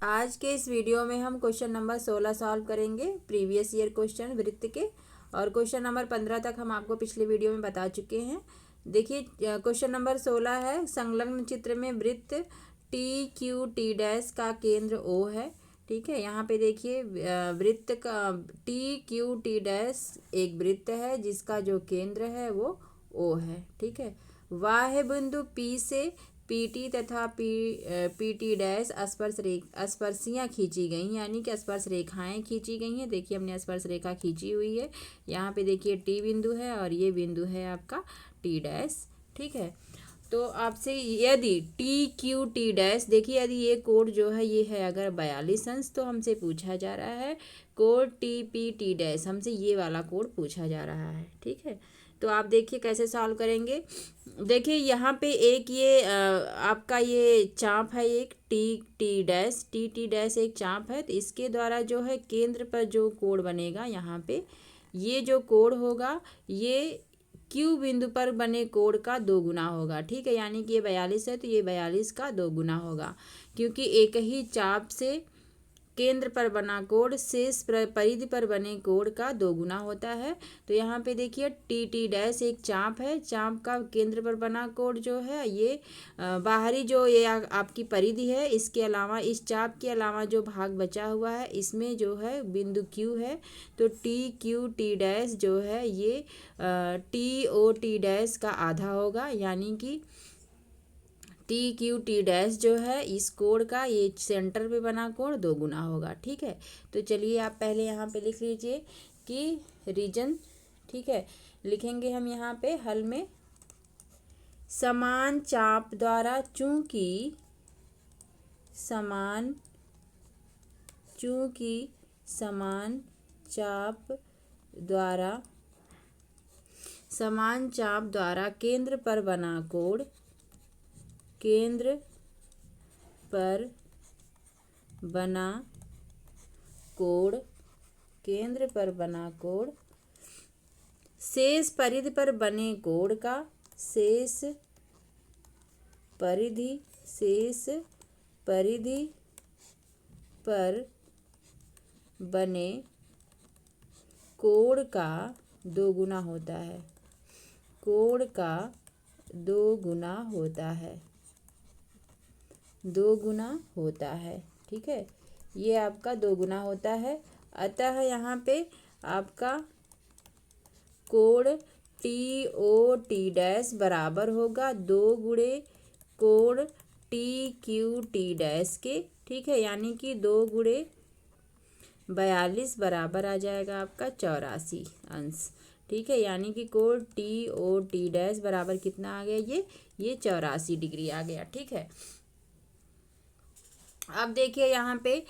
आज के इस वीडियो में हम क्वेश्चन नंबर 16 सॉल्व करेंगे, प्रीवियस ईयर क्वेश्चन वृत्त के। और क्वेश्चन नंबर 15 तक हम आपको पिछले वीडियो में बता चुके हैं। देखिए क्वेश्चन नंबर 16 है, संलग्न चित्र में वृत्त टी क्यू टी डैश का केंद्र ओ है। ठीक है, यहाँ पे देखिए वृत्त का टी क्यू टी डैश एक वृत्त है जिसका जो केंद्र है वो ओ है। ठीक है, वाह्य बिंदु पी से पीटी तथा पीटी डैश स्पर्शियाँ खींची गई, यानी कि स्पर्श रेखाएं खींची गई हैं। देखिए हमने स्पर्श रेखा खींची हुई है। यहाँ पे देखिए टी बिंदु है और ये बिंदु है आपका टी डैश। ठीक है, तो आपसे यदि टी क्यू टी डैश, देखिए यदि ये कोड जो है ये है अगर 42 अंश, तो हमसे पूछा जा रहा है code T P T dash, हमसे ये वाला कोड पूछा जा रहा है। ठीक है, तो आप देखिए कैसे सॉल्व करेंगे। देखिए यहाँ पे एक ये आपका ये चाप है, एक T T dash, T T dash एक चाप है। तो इसके द्वारा जो है केंद्र पर जो कोण बनेगा, यहाँ पे ये जो कोण होगा ये क्यू बिंदु पर बने कोण का 2 गुना होगा। ठीक है, यानी कि ये 42 है तो ये 42 का 2 गुना होगा, क्योंकि एक ही चाप से केंद्र पर बना कोण शेष परिधि पर बने कोण का 2 गुना होता है। तो यहाँ पे देखिए टी टी डैश एक चाप है, चाप का केंद्र पर बना कोण जो है ये बाहरी जो ये आपकी परिधि है, इसके अलावा इस चाप के अलावा जो भाग बचा हुआ है इसमें जो है बिंदु क्यू है। तो टी क्यू टी डैश जो है ये टी ओ टी डैश का आधा होगा, यानी कि टी क्यू टी डैश जो है इस कोण का ये सेंटर पे बना कोण 2 गुना होगा। ठीक है, तो चलिए आप पहले यहाँ पे लिख लीजिए कि रीजन। ठीक है, लिखेंगे हम यहाँ पे हल में, समान चाप द्वारा चूंकि समान चाप द्वारा केंद्र पर बना कोण शेष परिधि पर बने कोण का शेष परिधि पर बने कोण का 2 गुना होता है, कोण का 2 गुना होता है, 2 गुना होता है। ठीक है, ये आपका 2 गुना होता है। अतः यहाँ पे आपका कोण टी ओ टी डैश बराबर होगा 2 गुणे कोण टी क्यू टी डैश के। ठीक है, यानी कि 2 गुणे 42 बराबर आ जाएगा आपका 84 अंश। ठीक है, यानी कि कोण टी ओ टी डैश बराबर कितना आ गया, ये 84 डिग्री आ गया। ठीक है, अब देखिए यहाँ पे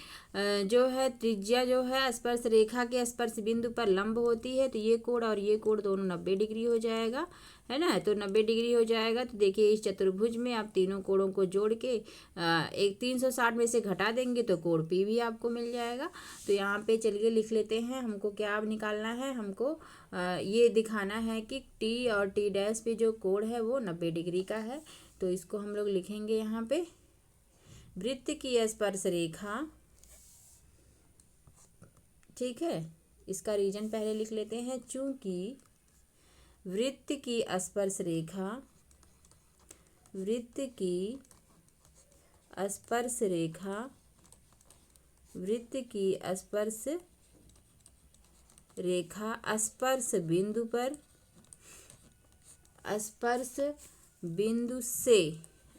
जो है त्रिज्या जो है स्पर्श रेखा के स्पर्श बिंदु पर लंब होती है, तो ये कोण और ये कोण दोनों 90 डिग्री हो जाएगा, है ना। तो 90 डिग्री हो जाएगा। तो देखिए इस चतुर्भुज में आप तीनों कोणों को जोड़ के एक 360 में से घटा देंगे तो कोण पी भी आपको मिल जाएगा। तो यहाँ पे चलिए लिख लेते हैं, हमको क्या अब निकालना है, हमको ये दिखाना है कि टी और टी डैश पे जो कोण है वो 90 डिग्री का है। तो इसको हम लोग लिखेंगे यहाँ पे, वृत्त की स्पर्श रेखा। ठीक है, इसका रीजन पहले लिख लेते हैं, चूंकि वृत्त की स्पर्श रेखा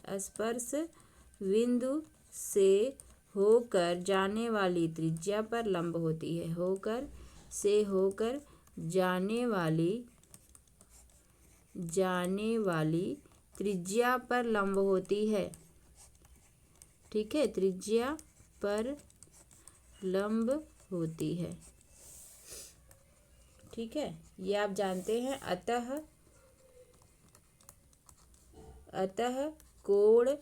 स्पर्श बिंदु से होकर जाने वाली त्रिज्या पर लंब होती है, होकर जाने वाली त्रिज्या पर लंब होती है। ठीक है, त्रिज्या पर लंब होती है। ठीक है, ये आप जानते हैं। अतः कोण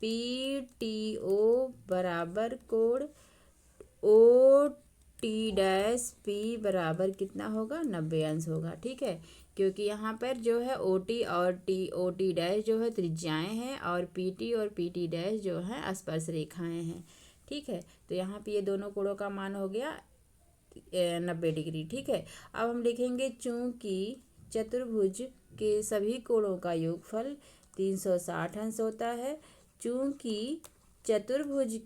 पी टी ओ बराबर कोण ओ टी डैश पी बराबर कितना होगा, 90 अंश होगा। ठीक है, क्योंकि यहाँ पर जो है ओ टी और ओ टी डैश जो है त्रिज्याएँ हैं और पी टी और पी टी डैश जो है स्पर्श रेखाएँ हैं। ठीक है। तो यहाँ पे ये दोनों कोणों का मान हो गया 90 डिग्री। ठीक है। अब हम लिखेंगे चूंकि चतुर्भुज के सभी कोणों का योगफल 360 अंश होता है। चूंकि चतुर्भुज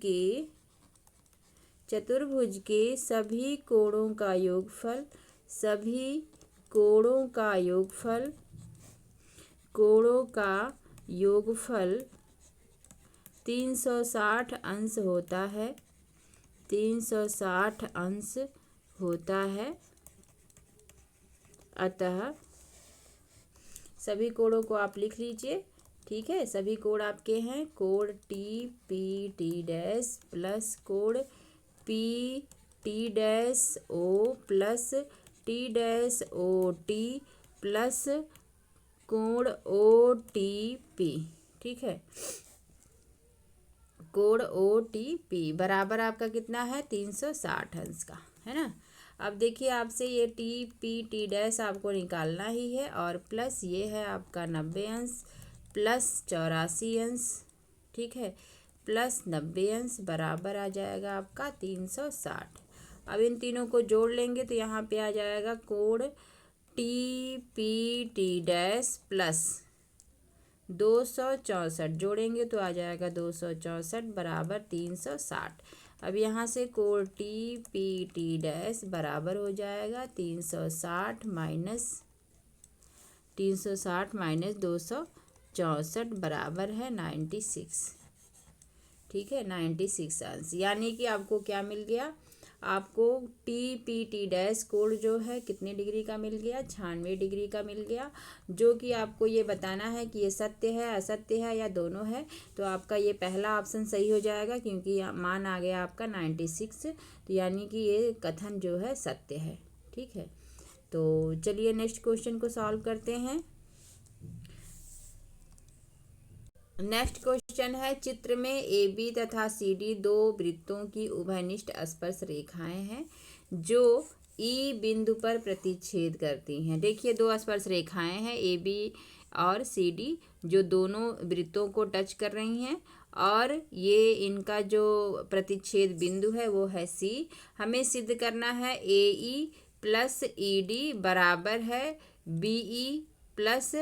के सभी कोणों का योगफल 360 अंश होता है। 360 अंश होता है। अतः सभी कोणों को आप लिख लीजिए। ठीक है। सभी कोण आपके हैं कोण T P T dash plus कोण P T dash O plus T dash O T plus कोण ओ टी पी। ठीक है। कोण ओ टी पी बराबर आपका कितना है 360 अंश का, है ना। अब देखिए आपसे ये टी पी टी डैश आपको निकालना ही है और प्लस ये है आपका 90 अंश प्लस 84 अंश। ठीक है। प्लस 90 अंश बराबर आ जाएगा आपका 360। अब इन तीनों को जोड़ लेंगे तो यहाँ पे आ जाएगा कोण T P T dash plus 264 जोड़ेंगे तो आ जाएगा 264 बराबर 360। अब यहाँ से कोण टी पी टी डैश बराबर हो जाएगा 360 माइनस 264 बराबर है 96। ठीक है। 96 अंश। यानी कि आपको क्या मिल गया, आपको टी पी टी डैश कोण जो है कितने डिग्री का मिल गया, 96 डिग्री का मिल गया। जो कि आपको ये बताना है कि ये सत्य है असत्य है या दोनों है। तो आपका ये पहला ऑप्शन सही हो जाएगा क्योंकि मान आ गया आपका 96। तो यानी कि ये कथन जो है सत्य है। ठीक है। तो चलिए नेक्स्ट क्वेश्चन को सॉल्व करते हैं। नेक्स्ट क्वेश्चन है चित्र में ए बी तथा सी डी दो वृत्तों की उभयनिष्ठ स्पर्श रेखाएं हैं जो ई बिंदु पर प्रतिच्छेद करती हैं। देखिए दो स्पर्श रेखाएं हैं ए बी और सी डी जो दोनों वृत्तों को टच कर रही हैं और ये इनका जो प्रतिच्छेद बिंदु है वो है सी। हमें सिद्ध करना है ए ई प्लस ई डी बराबर है बी ई प्लस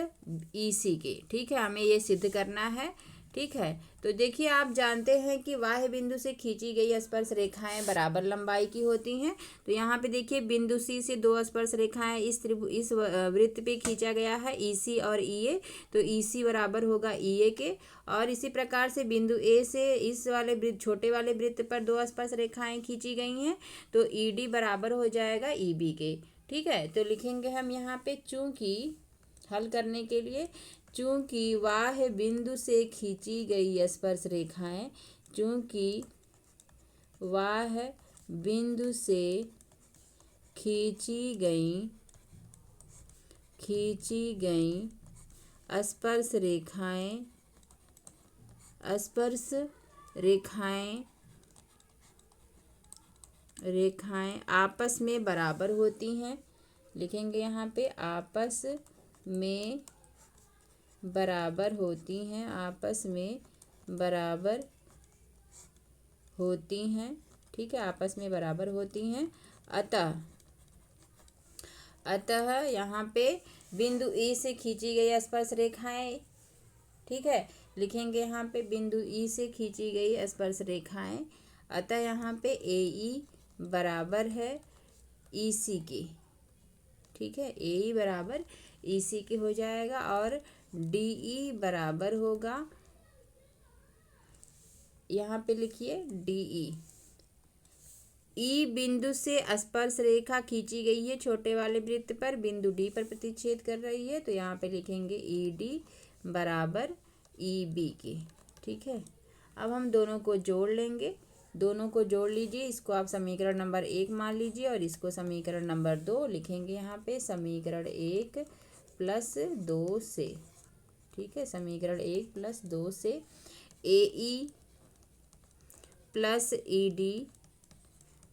ई सी के। ठीक है। हमें ये सिद्ध करना है। ठीक है। तो देखिए आप जानते हैं कि बाह्य बिंदु से खींची गई स्पर्श रेखाएं बराबर लंबाई की होती हैं। तो यहाँ पे देखिए बिंदु सी से दो स्पर्श रेखाएं इस वृत्त पे खींचा गया है ई सी और ई ए। तो ई सी बराबर होगा ई ए के। और इसी प्रकार से बिंदु ए से इस वाले वृत्त छोटे वाले वृत्त पर दो स्पर्श रेखाएं खींची गई हैं तो ई डी बराबर हो जाएगा ई बी के। ठीक है। तो लिखेंगे हम यहाँ पे चूंकि हल करने के लिए चूंकि बाह्य बिंदु से खींची गई स्पर्श रेखाएं बाह्य बिंदु से खींची गई स्पर्श रेखाएं आपस में बराबर होती हैं। लिखेंगे यहाँ पे आपस में बराबर होती हैं। ठीक है। आपस में बराबर होती हैं। अतः यहाँ पे बिंदु ए से खींची गई स्पर्श रेखाएं। ठीक है। लिखेंगे यहाँ पे बिंदु ई से खींची गई स्पर्श रेखाएं। अतः यहाँ पे ए ई बराबर है ई सी के। ठीक है। ए ई बराबर ई सी के हो जाएगा और डी ई बराबर होगा, यहाँ पे लिखिए डी ई बिंदु से स्पर्श रेखा खींची गई है छोटे वाले वृत्त पर बिंदु डी पर प्रतिच्छेद कर रही है। तो यहाँ पे लिखेंगे ई डी बराबर ई बी के। ठीक है। अब हम दोनों को जोड़ लेंगे। दोनों को जोड़ लीजिए। इसको आप समीकरण नंबर 1 मान लीजिए और इसको समीकरण नंबर 2 लिखेंगे यहाँ पे समीकरण 1 प्लस 2 से। ठीक है। समीकरण 1 प्लस 2 से ए ई प्लस ई डी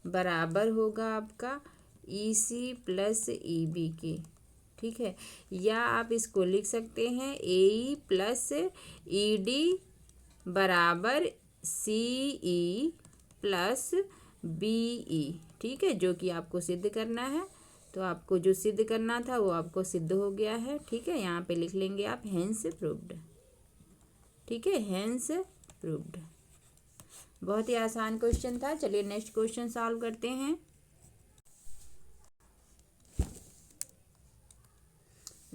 बराबर होगा आपका ई सी प्लस ई बी के। ठीक है। या आप इसको लिख सकते हैं ए ई प्लस ई डी बराबर सी ई प्लस BE, ठीक है, जो कि आपको सिद्ध करना है। तो आपको जो सिद्ध करना था वो आपको सिद्ध हो गया है, ठीक है। यहाँ पे लिख लेंगे आप हेंस प्रूव्ड, ठीक है, हेंस प्रूव्ड। बहुत ही आसान क्वेश्चन था। चलिए नेक्स्ट क्वेश्चन सॉल्व करते हैं।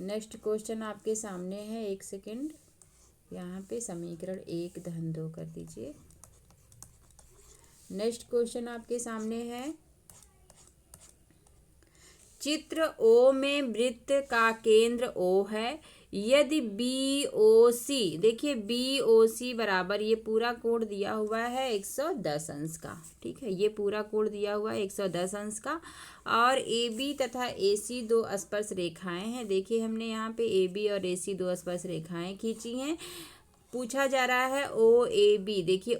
नेक्स्ट क्वेश्चन आपके सामने है, एक सेकेंड, यहाँ पे समीकरण 1 धन 2 कर दीजिए। नेक्स्ट क्वेश्चन आपके सामने है, चित्र O में वृत्त का केंद्र O है। यदि BOC, देखिए BOC बराबर, ये पूरा कोण दिया हुआ है 110 अंश का, ठीक है, ये पूरा कोण दिया हुआ है 110 अंश का। और AB तथा AC दो स्पर्श रेखाएं हैं। देखिए हमने यहाँ पे AB और AC दो स्पर्श रेखाएं खींची हैं। पूछा जा रहा है OAB, देखिए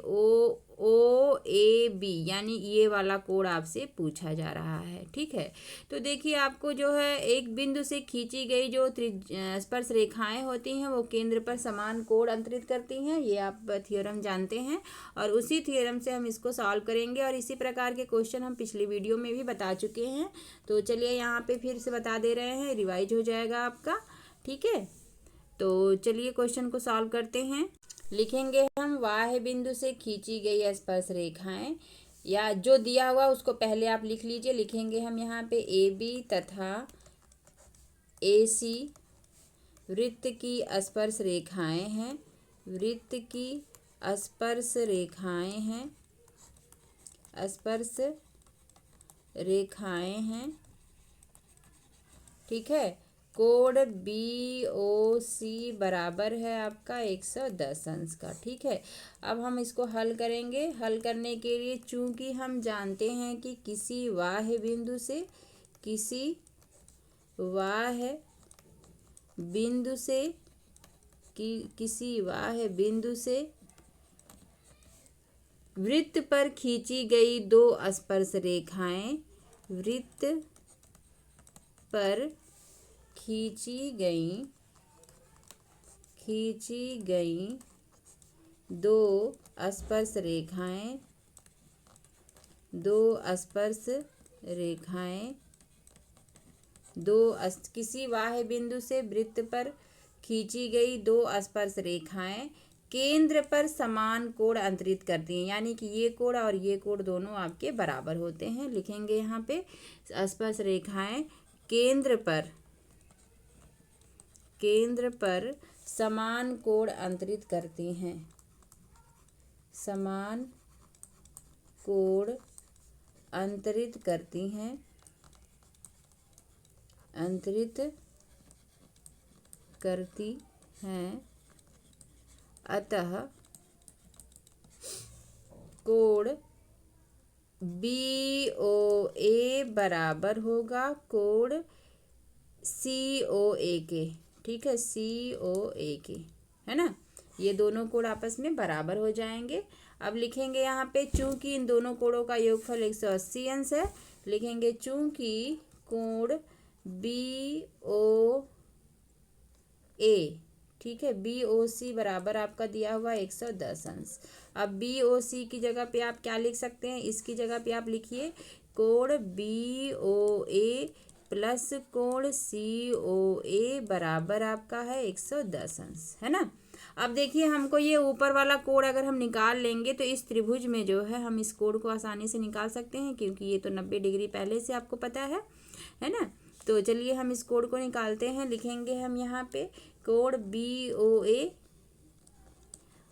OAB यानी ये वाला कोण आपसे पूछा जा रहा है, ठीक है। तो देखिए आपको जो है एक बिंदु से खींची गई जो स्पर्श रेखाएं होती हैं वो केंद्र पर समान कोण अंतरित करती हैं, ये आप थ्योरम जानते हैं। और उसी थ्योरम से हम इसको सॉल्व करेंगे, और इसी प्रकार के क्वेश्चन हम पिछली वीडियो में भी बता चुके हैं। तो चलिए यहाँ पे फिर से बता दे रहे हैं, रिवाइज हो जाएगा आपका, ठीक है। तो चलिए क्वेश्चन को सॉल्व करते हैं। लिखेंगे हम वाह्य बिंदु से खींची गई स्पर्श रेखाएं, या जो दिया हुआ उसको पहले आप लिख लीजिए। लिखेंगे हम यहाँ पे AB तथा AC वृत्त की स्पर्श रेखाएं हैं, वृत्त की स्पर्श रेखाएं हैं, स्पर्श रेखाएं हैं, ठीक है। कोण BOC बराबर है आपका 110 अंश का, ठीक है। अब हम इसको हल करेंगे। हल करने के लिए चूंकि हम जानते हैं कि किसी वाह्य बिंदु से, किसी वाह्य बिंदु से, किसी वाह्य बिंदु से वृत्त पर खींची गई दो स्पर्श रेखाएं, वृत्त पर खींची गई दो स्पर्श रेखाएं, किसी वाह्य बिंदु से वृत्त पर खींची गई दो स्पर्श रेखाएं केंद्र पर समान कोण अंतरित करती हैं, यानी कि ये कोण और ये कोण दोनों आपके बराबर होते हैं। लिखेंगे यहाँ पे स्पर्श रेखाएं केंद्र पर समान कोण अंतरित करती हैं, समान कोण अंतरित करती हैं, अतः कोण BOA बराबर होगा कोण COA के, ठीक है, COA के, है ना। ये दोनों कोण आपस में बराबर हो जाएंगे। अब लिखेंगे यहाँ पे, चूंकि इन दोनों कोणों का योगफल 180 अंश है, लिखेंगे चूंकि कोण BOA, ठीक है, BOC बराबर आपका दिया हुआ 110 अंश। अब BOC की जगह पे आप क्या लिख सकते हैं, इसकी जगह पे आप लिखिए कोण BOA प्लस कोण COA बराबर आपका है 110 अंश, है ना। अब देखिए हमको ये ऊपर वाला कोण अगर हम निकाल लेंगे तो इस त्रिभुज में जो है हम इस कोण को आसानी से निकाल सकते हैं, क्योंकि ये तो 90 डिग्री पहले से आपको पता है ना। तो चलिए हम इस कोण को निकालते हैं। लिखेंगे हम यहाँ पे कोण BOA,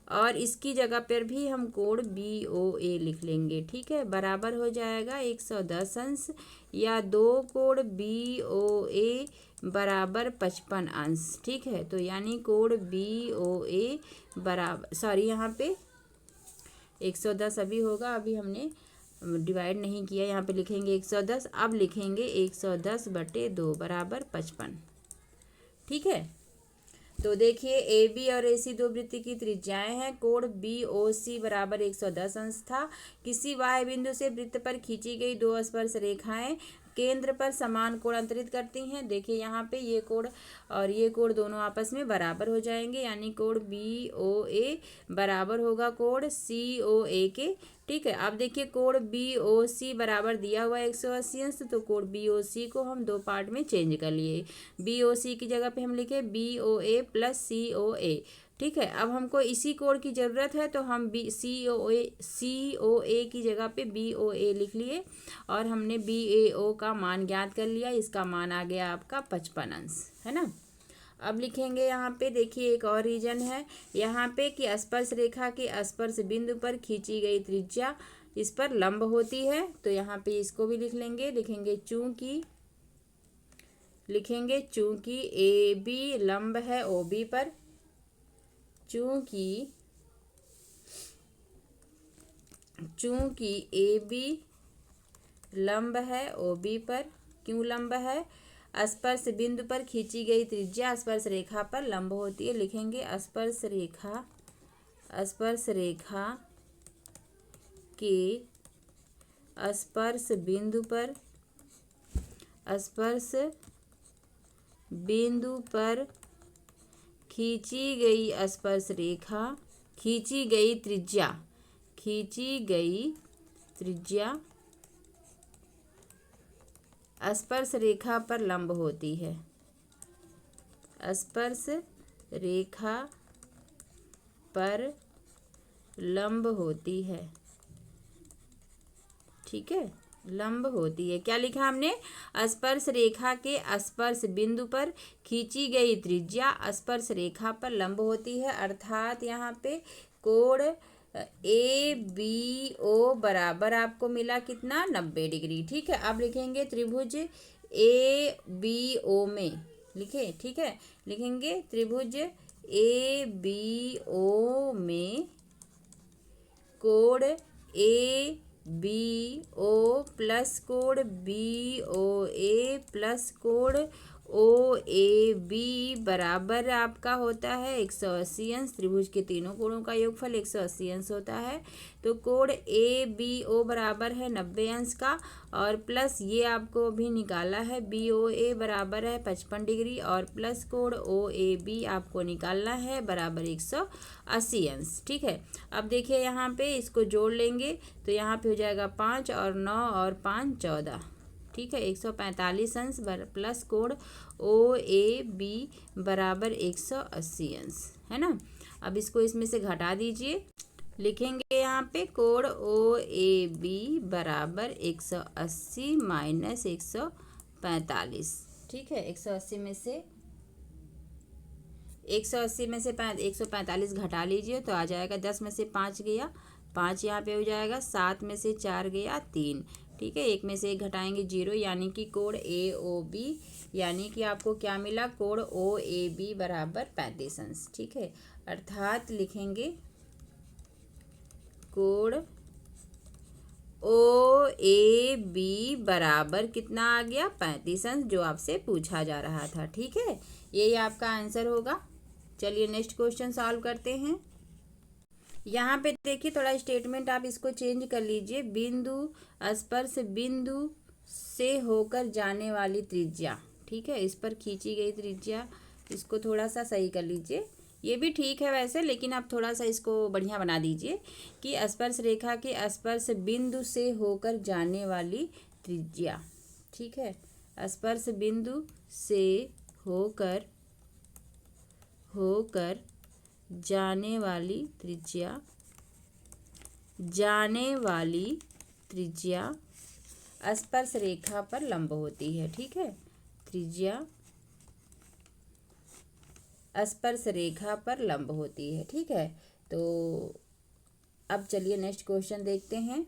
और इसकी जगह पर भी हम कोण BOA लिख लेंगे, ठीक है, बराबर हो जाएगा 110 अंश, या दो कोण BOA बराबर 55 अंश, ठीक है। तो यानी कोण BOA बराबर, सॉरी यहाँ पे 110 अभी होगा, अभी हमने डिवाइड नहीं किया, यहाँ पे लिखेंगे 110, अब लिखेंगे 110/2 बराबर 55, ठीक है। तो देखिए AB और AC दो वृत्त की त्रिज्याएं हैं। कोण BOC बराबर 110 अंश था। किसी वाह्य बिंदु से वृत्त पर खींची गई दो स्पर्श रेखाएं केंद्र पर समान कोण अंतरित करती हैं। देखिए यहाँ पे ये कोण और ये कोण दोनों आपस में बराबर हो जाएंगे, यानी कोण BOA बराबर होगा कोण COA के। ठीक है, अब देखिए कोण BOC बराबर दिया हुआ है 180 अंश, तो कोण BOC को हम दो पार्ट में चेंज कर लिए। BOC की जगह पे हम लिखे BOA प्लस COA। ठीक है, अब हमको इसी कोण की ज़रूरत है, तो हम COA की जगह पे BOA लिख लिए और हमने BAO का मान ज्ञात कर लिया। इसका मान आ गया आपका 55 अंश, है ना। अब लिखेंगे यहाँ पे, देखिए एक और रीजन है यहाँ पे कि स्पर्श रेखा के स्पर्श बिंदु पर खींची गई त्रिज्या इस पर लंब होती है। तो यहाँ पे इसको भी लिख लेंगे, लिखेंगे चूंकि AB लंब है OB पर, चूंकि AB लंब है OB पर। क्यों लंब है? स्पर्श बिंदु पर खींची गई त्रिज्या स्पर्श रेखा पर लंब होती है। लिखेंगे स्पर्श रेखा के स्पर्श बिंदु पर खींची गई त्रिज्या स्पर्श रेखा पर लंब होती है। स्पर्श रेखा पर लंब होती है। ठीक है, लंब होती है। क्या लिखा हमने? स्पर्श रेखा के स्पर्श बिंदु पर खींची गई त्रिज्या स्पर्श रेखा पर लंब होती है, अर्थात यहाँ पे कोण ABO बराबर आपको मिला कितना? 90 डिग्री। ठीक है, अब लिखेंगे त्रिभुज ABO में लिखे। ठीक है, लिखेंगे त्रिभुज ABO में कोण ABO प्लस कोण BOA प्लस कोण OAB बराबर आपका होता है 180 अंश। त्रिभुज के तीनों कोणों का योगफल 180 अंश होता है। तो कोण ABO बराबर है 90 अंश का, और प्लस ये आपको भी निकाला है BOA बराबर है 55 डिग्री, और प्लस कोण OAB आपको निकालना है बराबर 180 अंश। ठीक है, अब देखिए यहाँ पे इसको जोड़ लेंगे तो यहाँ पे हो जाएगा 5 और 9 और 5 14। ठीक है, 145 अंश प्लस कोण OAB बराबर 180 अंश, है ना। अब इसको इसमें से घटा दीजिए, लिखेंगे यहाँ पे कोण OAB बराबर 180 माइनस 145। ठीक है, 180 में से 145 घटा लीजिए तो आ जाएगा 10 में से 5 गया, 5 यहाँ पे हो जाएगा, 7 में से 4 गया 3। ठीक है, 1 में से 1 घटाएंगे 0, यानी कि कोण AOB, यानी कि आपको क्या मिला? कोण OAB बराबर 35 अंश। ठीक है, अर्थात लिखेंगे कोण OAB बराबर कितना आ गया? 35 अंश, जो आपसे पूछा जा रहा था। ठीक है, यही आपका आंसर होगा। चलिए नेक्स्ट क्वेश्चन सॉल्व करते हैं। यहाँ पे देखिए थोड़ा स्टेटमेंट आप इसको चेंज कर लीजिए। स्पर्श बिंदु से होकर जाने वाली त्रिज्या। ठीक है, इस पर खींची गई त्रिज्या, इसको थोड़ा सा सही कर लीजिए। ये भी ठीक है वैसे, लेकिन आप थोड़ा सा इसको बढ़िया बना दीजिए कि स्पर्श रेखा के स्पर्श बिंदु से होकर जाने वाली त्रिज्या। ठीक है, स्पर्श बिंदु से होकर जाने वाली त्रिज्या स्पर्श रेखा पर लंब होती है। ठीक है, त्रिज्या स्पर्श रेखा पर लंब होती है। ठीक है, तो अब चलिए नेक्स्ट क्वेश्चन देखते हैं।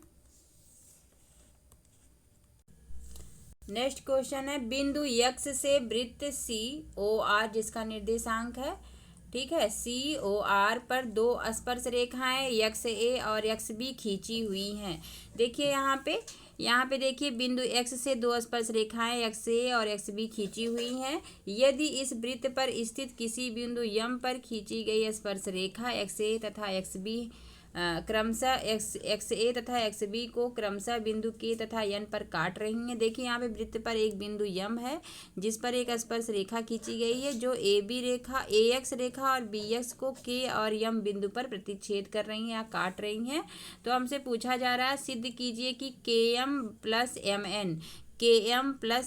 नेक्स्ट क्वेश्चन है, बिंदु X से वृत्त COR जिसका निर्देशांक है, ठीक है, COR पर दो स्पर्श रेखाएं XA और XB खींची हुई हैं। देखिए यहाँ पे देखिए बिंदु X से दो स्पर्श रेखाएं XA और XB खींची हुई हैं। यदि इस वृत्त पर स्थित किसी बिंदु M पर खींची गई स्पर्श रेखा XA तथा XB क्रमशः एक्स ए तथा एक्स बी को क्रमशः बिंदु के तथा एन पर काट रही हैं। देखिए यहाँ पे वृत्त पर एक बिंदु यम है जिस पर एक स्पर्श रेखा खींची गई है जो A B Rekha A x रेखा और बी एक्स को के और यम बिंदु पर प्रतिच्छेद कर रही हैं या काट रही हैं। तो हमसे पूछा जा रहा है सिद्ध कीजिए कि के एम प्लस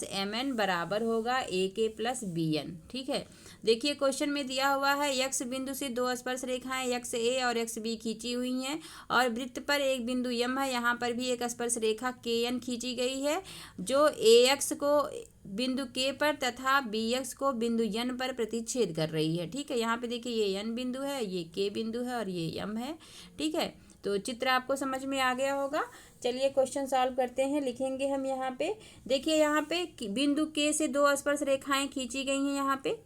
एम एन बराबर होगा ए के प्लस बी एन। ठीक है, देखिए क्वेश्चन में दिया हुआ है एक्स बिंदु से दो स्पर्श रेखाएं एक्स ए और एक्स बी खींची हुई हैं और वृत्त पर एक बिंदु यम है, यहाँ पर भी एक स्पर्श रेखा के एन खींची गई है जो ए एक्स को बिंदु के पर तथा बी एक्स को बिंदु एन पर प्रतिच्छेद कर रही है। ठीक है, यहाँ पे देखिए ये एन बिंदु है, ये के बिंदु है और ये यम है। ठीक है, तो चित्र आपको समझ में आ गया होगा। चलिए क्वेश्चन सॉल्व करते हैं। लिखेंगे हम यहाँ पे, देखिए यहाँ पे बिंदु के से दो स्पर्श रेखाएं खींची गई हैं यहाँ पे।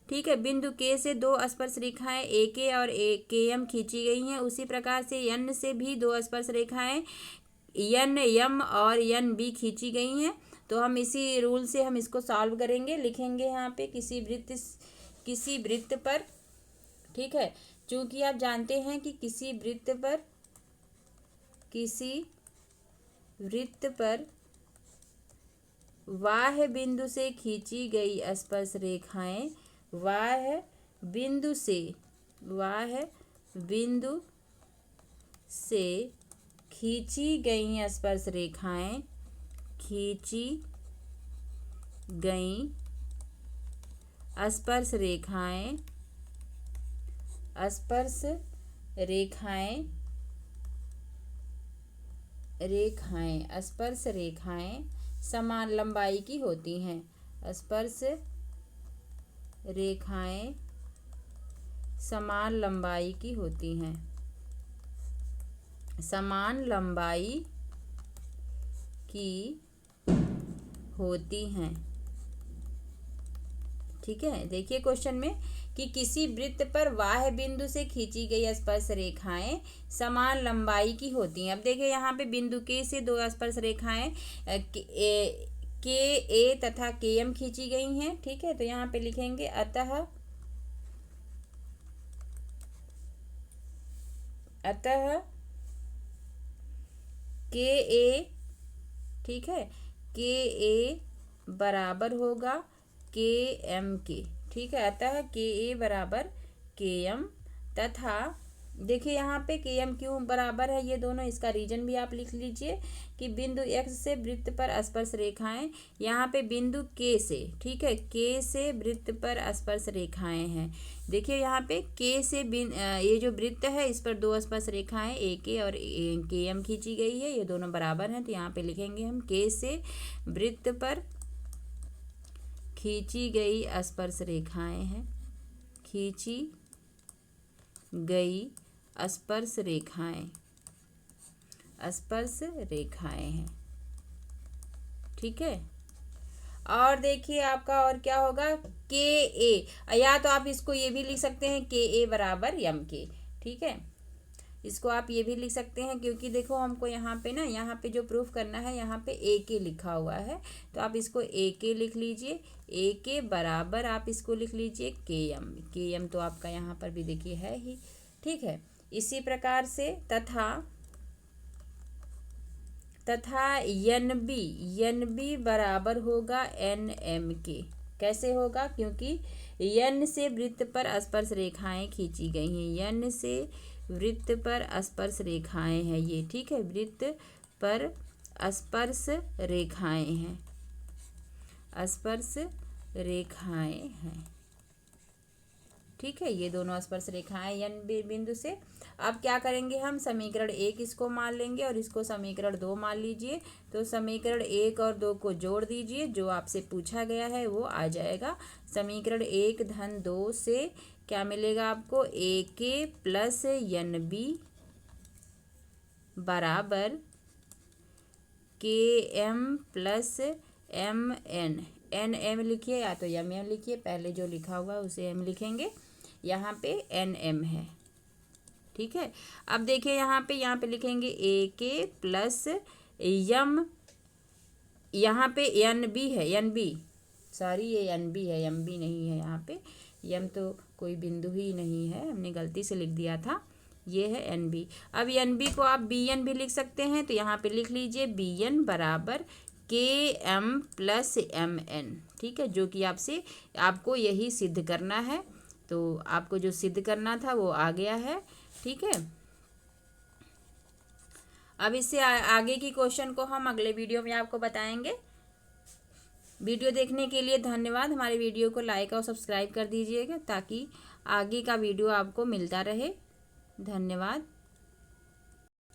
ठीक है, बिंदु के से दो स्पर्श रेखाएं ए के और ए के एम खींची गई हैं। उसी प्रकार से एन से भी दो स्पर्श रेखाएं एन एम और एन बी खींची गई हैं। तो हम इसी रूल से हम इसको सॉल्व करेंगे। लिखेंगे यहाँ पे किसी वृत्त पर, ठीक है, चूंकि आप जानते हैं कि किसी वृत्त पर बाह्य बिंदु से खींची गई स्पर्श रेखाएं बाह्य बिंदु से खींची गई स्पर्श रेखाएं स्पर्श रेखाएं समान लंबाई की होती हैं। स्पर्श रेखाएं समान लंबाई की होती हैं। समान लंबाई की होती हैं। ठीक है, देखिए क्वेश्चन में कि किसी वृत्त पर बाह्य बिंदु से खींची गई स्पर्श रेखाएं समान लंबाई की होती हैं। अब देखिए यहाँ पे बिंदु के से दो स्पर्श रेखाएं के ए तथा के एम खींची गई हैं। ठीक है, तो यहाँ पे लिखेंगे अतः के ए, ठीक है, के ए बराबर होगा के एम के। ठीक है, अतः के ए बराबर के एम तथा देखिए यहाँ पे के एम क्यों बराबर है ये दोनों, इसका रीजन भी आप लिख लीजिए कि बिंदु एक्स से वृत्त पर स्पर्श रेखाएं, यहाँ पे बिंदु के से, ठीक है, के से वृत्त पर स्पर्श रेखाएं हैं। देखिए यहाँ पे के से ये जो वृत्त है इस पर दो स्पर्श रेखाएं ए के और के एम खींची गई है, ये दोनों बराबर हैं। तो यहाँ पे लिखेंगे हम के से वृत्त पर खींची गई स्पर्श रेखाएं हैं, खींची गई स्पर्श रेखाएं हैं। ठीक है, और देखिए आपका और क्या होगा के ए, या तो आप इसको ये भी लिख सकते हैं के ए बराबर एम के। ठीक है, इसको आप ये भी लिख सकते हैं क्योंकि देखो हमको यहाँ पे ना, यहाँ पे जो प्रूफ करना है यहाँ पे ए के लिखा हुआ है, तो आप इसको ए के लिख लीजिए। ए के बराबर आप इसको लिख लीजिए के एम तो आपका यहाँ पर भी देखिए है ही। ठीक है, इसी प्रकार से तथा एन बी बराबर होगा एन एम के। कैसे होगा, क्योंकि एन से वृत्त पर स्पर्श रेखाएं खींची गई हैं, एन से वृत्त पर स्पर्श रेखाएं हैं ये। ठीक है, वृत्त पर स्पर्श रेखाएं हैं, ठीक है, ये दोनों स्पर्श रेखाएं एन बिंदु से। अब क्या करेंगे हम, समीकरण 1 इसको मान लेंगे और इसको समीकरण 2 मान लीजिए। तो समीकरण 1 और 2 को जोड़ दीजिए, जो आपसे पूछा गया है वो आ जाएगा। समीकरण 1 धन 2 से क्या मिलेगा आपको, ए के प्लस एन बी बराबर के M plus M N M लिखिए या तो एम एम लिखिए, पहले जो लिखा हुआ है उसे एम लिखेंगे, यहाँ पे एन एम है। ठीक है, अब देखिए यहाँ पे लिखेंगे ए के प्लस यम, यहाँ पे एन बी है, एन बी सॉरी ये एन बी है, एम बी नहीं है, यहाँ पे यम तो कोई बिंदु ही नहीं है, हमने गलती से लिख दिया था। ये है एन बी। अब एन बी को आप बी एन भी लिख सकते हैं, तो यहाँ पे लिख लीजिए बी एन बराबर के एम प्लस एम एन। ठीक है, जो कि आपको यही सिद्ध करना है। तो आपको जो सिद्ध करना था वो आ गया है। ठीक है, अब इससे आगे की क्वेश्चन को हम अगले वीडियो में आपको बताएंगे। वीडियो देखने के लिए धन्यवाद। हमारे वीडियो को लाइक और सब्सक्राइब कर दीजिएगा ताकि आगे का वीडियो आपको मिलता रहे। धन्यवाद।